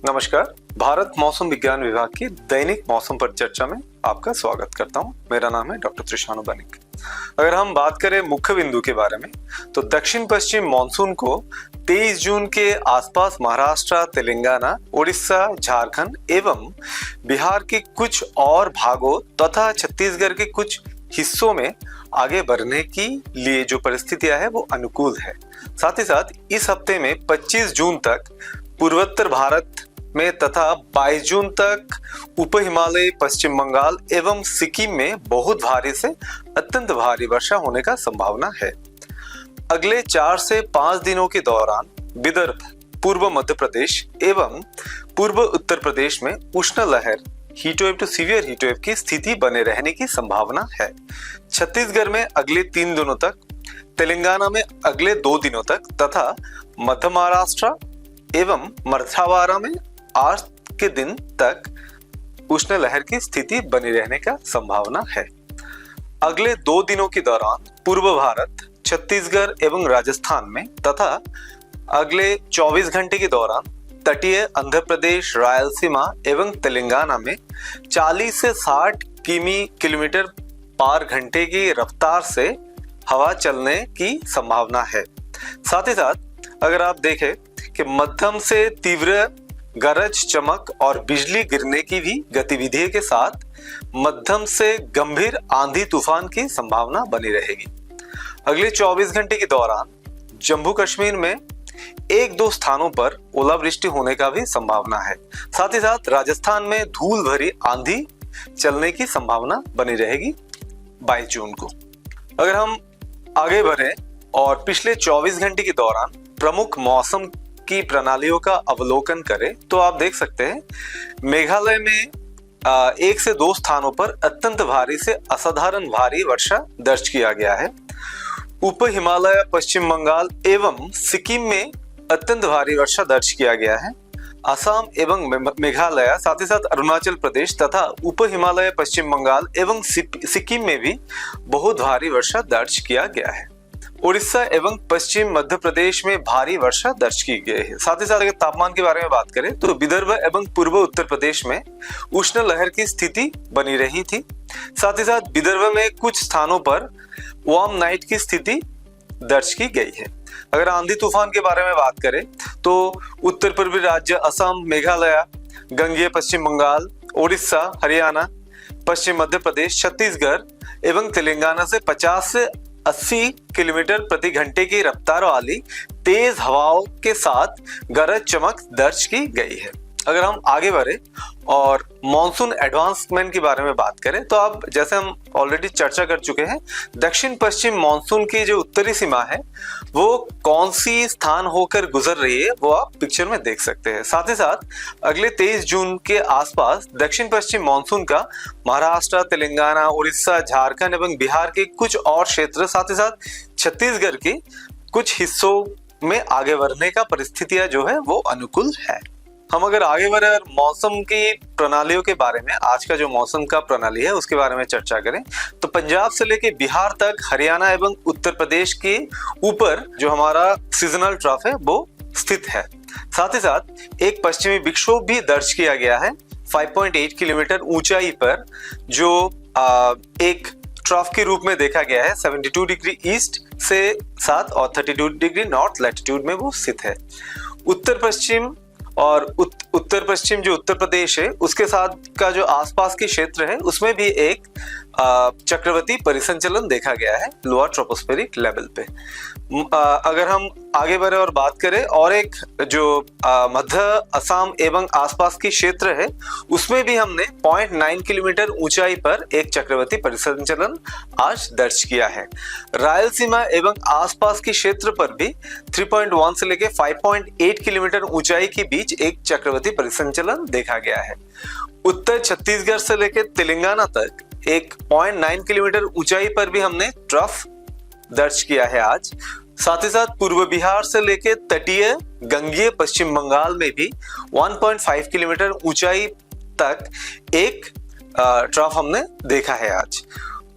नमस्कार। भारत मौसम विज्ञान विभाग की दैनिक मौसम पर चर्चा में आपका स्वागत करता हूं। मेरा नाम है डॉक्टर त्रिशानु बनिक। अगर हम बात करें मुख्य बिंदु के बारे में, तो दक्षिण पश्चिम मानसून को 23 जून के आसपास महाराष्ट्र, तेलंगाना, उड़ीसा, झारखंड एवं बिहार के कुछ और भागों तथा छत्तीसगढ़ के कुछ हिस्सों में आगे बढ़ने की लिए जो परिस्थितियां है वो अनुकूल है। साथ ही साथ इस हफ्ते में 25 जून तक पूर्वोत्तर भारत में तथा 22 जून तक उप हिमालय, पश्चिम बंगाल एवं सिक्किम में बहुत भारी से अत्यंत भारी वर्षा होने का संभावना है। अगले 4 से 5 दिनों के दौरान विदर्भ, पूर्व मध्य प्रदेश एवं पूर्व उत्तर प्रदेश में उष्ण लहर, हीटवेव टू सीवियर हीटवेव की स्थिति बने रहने की संभावना है। छत्तीसगढ़ में अगले 3 दिनों तक, तेलंगाना में अगले 2 दिनों तक तथा मध्य महाराष्ट्र एवं मराठवाड़ा में 8 के दिन तक उष्ण लहर की स्थिति बनी रहने का संभावना है। अगले 2 दिनों के दौरान पूर्व भारत, छत्तीसगढ़ एवं राजस्थान में तथा अगले 24 घंटे के दौरान तटीय आंध्र प्रदेश, रायलसीमा एवं तेलंगाना में 40 से 60 किलोमीटर पर घंटे की रफ्तार से हवा चलने की संभावना है। साथ ही साथ अगर आप देखें कि मध्यम से तीव्र गरज, चमक और बिजली गिरने की भी गतिविधि के साथ मध्यम से गंभीर आंधी तूफान की संभावना बनी रहेगी। अगले 24 घंटे के दौरान जम्मू कश्मीर में 1-2 स्थानों पर ओलावृष्टि होने का भी संभावना है। साथ ही साथ राजस्थान में धूल भरी आंधी चलने की संभावना बनी रहेगी 22 जून को। अगर हम आगे बढ़े और पिछले 24 घंटे के दौरान प्रमुख मौसम की प्रणालियों का अवलोकन करें तो आप देख सकते हैं मेघालय में 1 से 2 स्थानों पर अत्यंत भारी से असाधारण भारी वर्षा दर्ज किया गया है। उप हिमालय, पश्चिम बंगाल एवं सिक्किम में अत्यंत भारी वर्षा दर्ज किया गया है। असम एवं मेघालय, साथ ही साथ अरुणाचल प्रदेश तथा उप हिमालय, पश्चिम बंगाल एवं सिक्किम में भी बहुत भारी वर्षा दर्ज किया गया है। उड़ीसा एवं पश्चिम मध्य प्रदेश में भारी वर्षा दर्ज की गई है। साथ ही साथ अगर तापमान के बारे में बात करें तो विदर्भ एवं पूर्व उत्तर प्रदेश में उष्ण लहर की स्थिति बनी रही थी। साथ ही साथ विदर्भ में कुछ स्थानों पर वार्म नाइट की स्थिति दर्ज की गई है। अगर आंधी तूफान के बारे में बात करें तो उत्तर पूर्वी राज्य असम, मेघालय, गंगेय पश्चिम बंगाल, उड़ीसा, हरियाणा, पश्चिम मध्य प्रदेश, छत्तीसगढ़ एवं तेलंगाना से 50 से 80 किलोमीटर प्रति घंटे की रफ्तार वाली तेज हवाओं के साथ गरज, चमक दर्ज की गई है। अगर हम आगे बढ़े और मॉनसून एडवांसमेंट के बारे में बात करें तो आप, जैसे हम ऑलरेडी चर्चा कर चुके हैं, दक्षिण पश्चिम मॉनसून की जो उत्तरी सीमा है वो कौन सी स्थान होकर गुजर रही है वो आप पिक्चर में देख सकते हैं। साथ ही साथ अगले 23 जून के आसपास दक्षिण पश्चिम मॉनसून का महाराष्ट्र, तेलंगाना, उड़ीसा, झारखंड एवं बिहार के कुछ और क्षेत्र, साथ ही साथ छत्तीसगढ़ के कुछ हिस्सों में आगे बढ़ने का परिस्थितियां जो है वो अनुकूल है। हम अगर आगे बढ़े और मौसम की प्रणालियों के बारे में, आज का जो मौसम का प्रणाली है उसके बारे में चर्चा करें तो पंजाब से लेके बिहार तक, हरियाणा एवं उत्तर प्रदेश के ऊपर जो हमारा सीजनल ट्रफ है वो स्थित है। साथ ही साथ एक पश्चिमी विक्षोभ भी दर्ज किया गया है 5.8 किलोमीटर ऊंचाई पर, जो एक ट्रफ के रूप में देखा गया है। 72 डिग्री ईस्ट से साथ और 32 डिग्री नॉर्थ लैटिट्यूड में वो स्थित है। उत्तर पश्चिम और उत्तर पश्चिम जो उत्तर प्रदेश है उसके साथ का जो आसपास के क्षेत्र है उसमें भी एक चक्रवाती परिसंचलन देखा गया है लोअर ट्रोपोस्फेरिक लेवल पे। अगर हम आगे बढ़े और बात करें और एक जो मध्य असम एवं आसपास की क्षेत्र है उसमें भी हमने 0.9 किलोमीटर ऊंचाई पर एक चक्रवाती परिसंचलन आज दर्ज किया है। रायलसीमा एवं आसपास के क्षेत्र पर भी 3.1 से लेके 5.8 किलोमीटर ऊंचाई के बीच एक चक्रवाती परिसंचलन देखा गया है। उत्तर छत्तीसगढ़ से लेकर तेलंगाना तक एक 0.9 किलोमीटर ऊंचाई पर भी हमने ट्रफ दर्ज किया है आज। साथ ही साथ पूर्व बिहार से लेकर तटीय गंगेय पश्चिम बंगाल में भी 1.5 किलोमीटर ऊंचाई तक एक ट्रफ हमने देखा है आज।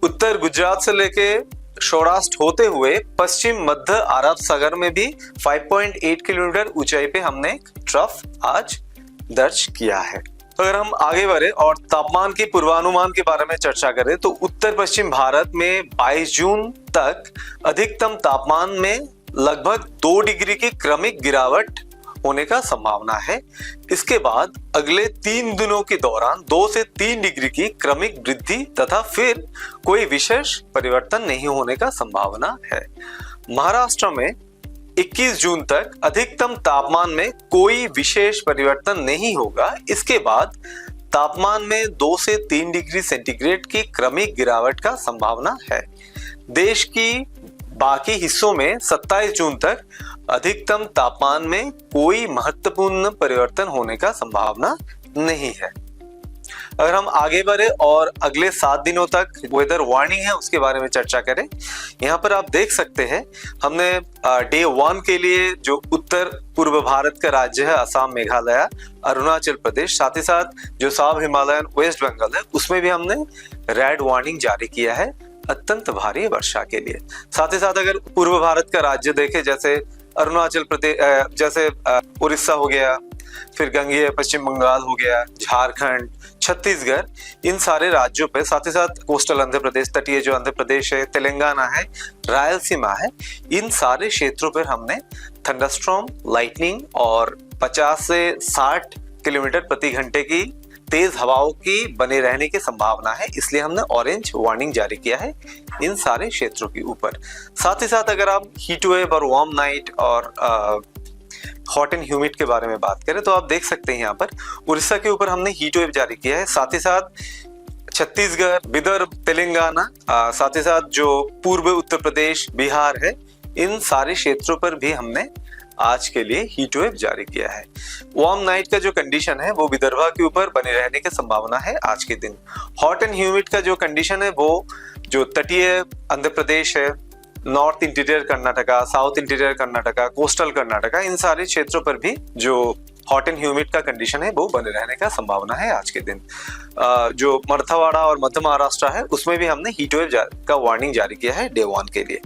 उत्तर गुजरात से लेकर सौराष्ट्र होते हुए पश्चिम मध्य अरब सागर में भी 5.8 किलोमीटर ऊंचाई पे हमने ट्रफ आज दर्ज किया है। अगर हम आगे बढ़े और तापमान के पूर्वानुमान के बारे में चर्चा करें तो उत्तर पश्चिम भारत में 22 जून तक अधिकतम तापमान में लगभग 2 डिग्री की क्रमिक गिरावट होने का संभावना है। इसके बाद अगले 3 दिनों के दौरान 2 से 3 डिग्री की क्रमिक वृद्धि तथा फिर कोई विशेष परिवर्तन नहीं होने का संभावना है। महाराष्ट्र में 21 जून तक अधिकतम तापमान में कोई विशेष परिवर्तन नहीं होगा। इसके बाद तापमान में 2 से 3 डिग्री सेंटीग्रेड की क्रमिक गिरावट का संभावना है। देश की बाकी हिस्सों में 27 जून तक अधिकतम तापमान में कोई महत्वपूर्ण परिवर्तन होने का संभावना नहीं है। अगर हम आगे बढ़े और अगले 7 दिनों तक वेदर वार्निंग है उसके बारे में चर्चा करें, यहाँ पर आप देख सकते हैं हमने डे 1 के लिए जो उत्तर पूर्व भारत का राज्य है असम, मेघालय, अरुणाचल प्रदेश, साथ ही साथ जो साउथ हिमालयन वेस्ट बंगाल है उसमें भी हमने रेड वार्निंग जारी किया है अत्यंत भारी वर्षा के लिए। साथ ही साथ अगर पूर्व भारत का राज्य देखें जैसे अरुणाचल प्रदेश, जैसे उड़ीसा हो गया, फिर गंगेय पश्चिम बंगाल हो गया, झारखंड, छत्तीसगढ़, इन सारे राज्यों पे, साथ ही साथ कोस्टल आंध्र प्रदेश, तटीय जो आंध्र प्रदेश है, तेलंगाना है, रायलसीमा है, इन सारे क्षेत्रों पर हमने थंडरस्टॉर्म, लाइटनिंग और 50 से 60 किलोमीटर प्रति घंटे की तेज हवाओं की बने रहने की संभावना है। इसलिए हमने ऑरेंज वार्निंग जारी किया है इन सारे क्षेत्रों के ऊपर। साथ ही साथ अगर आप हीट वेव और वार्म नाइट और हॉट एंड ह्यूमिड के बारे में बात करें तो आप देख सकते हैं यहाँ पर उड़ीसा के ऊपर हमने हीट वेव जारी किया है। साथ ही साथ छत्तीसगढ़, विदर्भ, तेलंगाना, साथ ही साथ जो पूर्व उत्तर प्रदेश, बिहार है, इन सारे क्षेत्रों पर भी हमने आज के लिए हीट वेव जारी किया है। वार्म नाइट का जो कंडीशन है वो विदर्भा के ऊपर बने रहने की संभावना है आज के दिन। हॉट एंड ह्यूमिड का जो कंडीशन है वो जो तटीय आंध्र प्रदेश है, north interior Karnataka, south interior Karnataka, coastal Karnataka, इन सारे क्षेत्रों पर भी जो हॉट एंड ह्यूमिड का कंडीशन है वो बने रहने का संभावना है आज के दिन। जो मराठवाड़ा और मध्य महाराष्ट्र है उसमें भी हमने हीट वेव का वार्निंग जारी किया है डे 1 के लिए।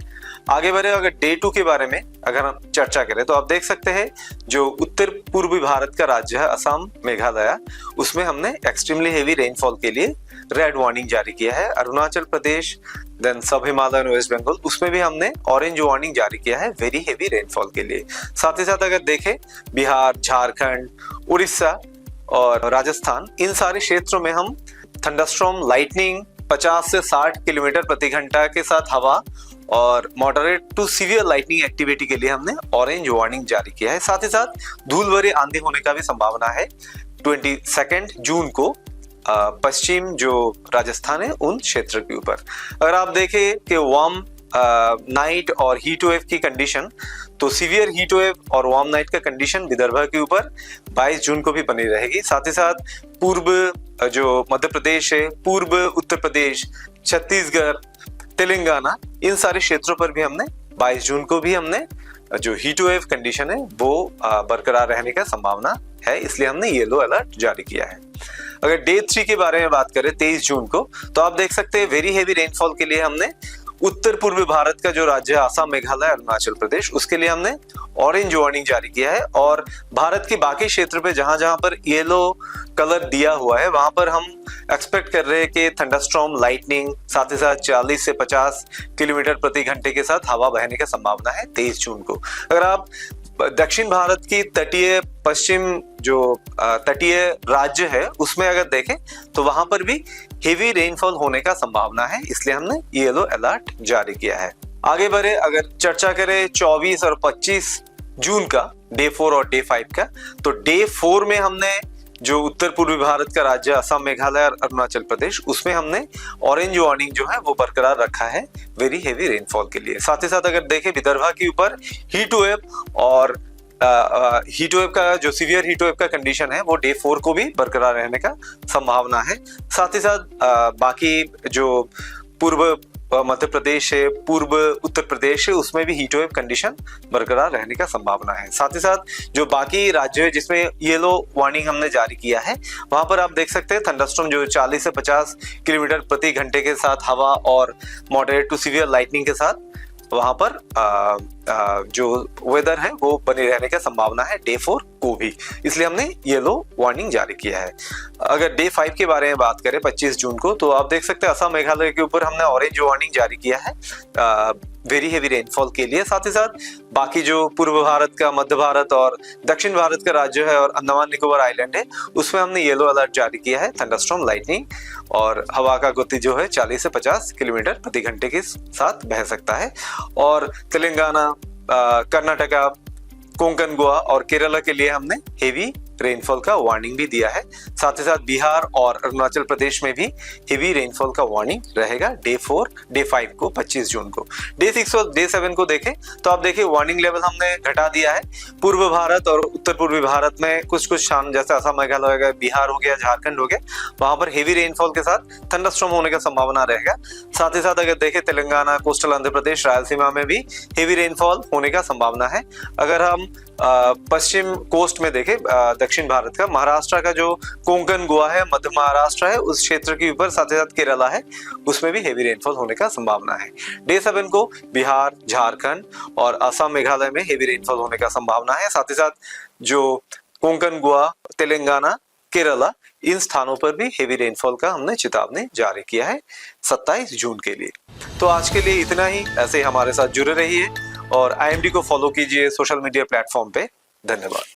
आगे बढ़े अगर डे 2 के बारे में अगर हम चर्चा करें तो आप देख सकते हैं जो उत्तर पूर्वी भारत का राज्य है असम, मेघालय, उसमें हमने एक्सट्रीमली हेवी रेनफॉल के लिए रेड वार्निंग जारी किया है। अरुणाचल प्रदेश, देन सब हिमालयन वेस्ट बंगाल, उसमें भी हमने ऑरेंज वार्निंग जारी किया है वेरी हेवी रेनफॉल के लिए। साथ ही साथ अगर देखें बिहार, झारखंड, उड़ीसा और राजस्थान, इन सारे क्षेत्रों में हम थंडरस्टॉर्म, लाइटनिंग, 50 से 60 किलोमीटर प्रति घंटा के साथ हवा और moderate to severe lightning activity के लिए हमने ऑरेंज वार्निंग जारी किया है। साथ ही साथ धूल भरी आंधी होने का भी संभावना है 22 जून को पश्चिम जो राजस्थान है उन क्षेत्र के ऊपर। अगर आप देखें कि वार्म नाइट और हीट वेव की कंडीशन, तो सीवियर हीट वेव और वार्म नाइट का कंडीशन विदर्भ के ऊपर 22 जून को भी बनी रहेगी। साथ ही साथ पूर्व जो मध्य प्रदेश है, पूर्व उत्तर प्रदेश, छत्तीसगढ़, तेलंगाना, इन सारे क्षेत्रों पर भी हमने 22 जून को भी हमने जो हीट वेव कंडीशन है वो बरकरार रहने का संभावना है, इसलिए हमने येलो अलर्ट जारी किया है। अगर डे 3 के बारे में बात करें 23 जून को, तो आप देख सकते हैं वेरी हेवी रेनफॉल के लिए हमने उत्तर पूर्वी भारत का जो राज्य है असम, मेघालय, अरुणाचल प्रदेश, उसके लिए हमने ऑरेंज वार्निंग जारी किया है। और भारत के बाकी क्षेत्र पे जहां जहां पर येलो कलर दिया हुआ है वहां पर हम एक्सपेक्ट कर रहे हैं कि थंडरस्टॉर्म, लाइटनिंग, साथ ही साथ 40 से 50 किलोमीटर प्रति घंटे के साथ हवा बहने की संभावना है 23 जून को। अगर आप दक्षिण भारत की तटीय पश्चिम जो तटीय राज्य है उसमें अगर देखें तो वहां पर भी हेवी रेनफॉल होने का संभावना है, इसलिए हमने येलो अलर्ट जारी किया है। आगे बढ़े अगर चर्चा करें 24 और 25 जून का, डे 4 और डे 5 का, तो डे 4 में हमने जो उत्तर पूर्वी भारत का राज्य असम, मेघालय और अरुणाचल प्रदेश, उसमें हमने ऑरेंज वार्निंग जो है वो बरकरार रखा है वेरी हेवी रेनफॉल के लिए। साथ ही साथ अगर देखें विदर्भा के ऊपर हीट वेव और हीट वेव का जो सीवियर हीट वेव का कंडीशन है वो डे 4 को भी बरकरार रहने का संभावना है। साथ ही साथ बाकी जो पूर्व मध्य प्रदेश है, पूर्व उत्तर प्रदेश है, उसमें भी हीट वेव कंडीशन बरकरार रहने का संभावना है। साथ ही साथ जो बाकी राज्य है जिसमें येलो वार्निंग हमने जारी किया है वहां पर आप देख सकते हैं थंडरस्टॉर्म जो 40 से 50 किलोमीटर प्रति घंटे के साथ हवा और मॉडरेट टू सीवियर लाइटनिंग के साथ वहां पर जो वेदर है वो बनी रहने की संभावना है डे 4 को भी, इसलिए हमने येलो वार्निंग जारी किया है। अगर डे 5 के बारे में बात करें 25 जून को, तो आप देख सकते हैं असम मेघालय के ऊपर हमने ऑरेंज वार्निंग जारी किया है वेरी हेवी रेनफॉल के लिए। साथ ही साथ बाकी जो पूर्व भारत का, मध्य भारत और दक्षिण भारत का राज्य है और अंडमान निकोबार आइलैंड है, उसमें हमने येलो अलर्ट जारी किया है थंडरस्टॉर्म, लाइटनिंग और हवा का गति जो है 40 से 50 किलोमीटर प्रति घंटे के साथ बह सकता है। और तेलंगाना, कर्नाटका, कोंकण, गोवा और केरला के लिए हमने हेवी रेनफॉल का वार्निंग भी दिया है। साथ ही साथ बिहार और अरुणाचल प्रदेश में भी हेवी रेनफॉल का वार्निंग रहेगा डे 4, डे 5 को 25 जून को। डे 6 और डे 7 को देखें तो आप देखिए वार्निंग लेवल हमने घटा दिया है। पूर्व भारत और उत्तर पूर्वी भारत में कुछ स्थान जैसे असम, मेघालय हो गया, बिहार हो गया, झारखंड हो गया, वहां पर हेवी रेनफॉल के साथ थंडरस्टॉर्म होने का संभावना रहेगा। साथ ही साथ अगर देखें तेलंगाना, कोस्टल आंध्र प्रदेश, रायलसीमा में भी हेवी रेनफॉल होने का संभावना है। अगर हम पश्चिम कोस्ट में देखें दक्षिण भारत का, महाराष्ट्र का जो कोंकण, गोवा है, मध्य महाराष्ट्र है, उस क्षेत्र के ऊपर, साथ ही साथ केरला है, उसमें भी हेवी रेनफॉल होने का संभावना है। डे 7 को बिहार, झारखंड और असम, मेघालय में हेवी रेनफॉल होने का संभावना है। साथ ही साथ जो कोंकण, गोवा, तेलंगाना, केरला, इन स्थानों पर भी हेवी रेनफॉल का हमने चेतावनी जारी किया है 27 जून के लिए। तो आज के लिए इतना ही। ऐसे ही हमारे साथ जुड़े रहिए और IMD को फॉलो कीजिए सोशल मीडिया प्लेटफॉर्म पे। धन्यवाद।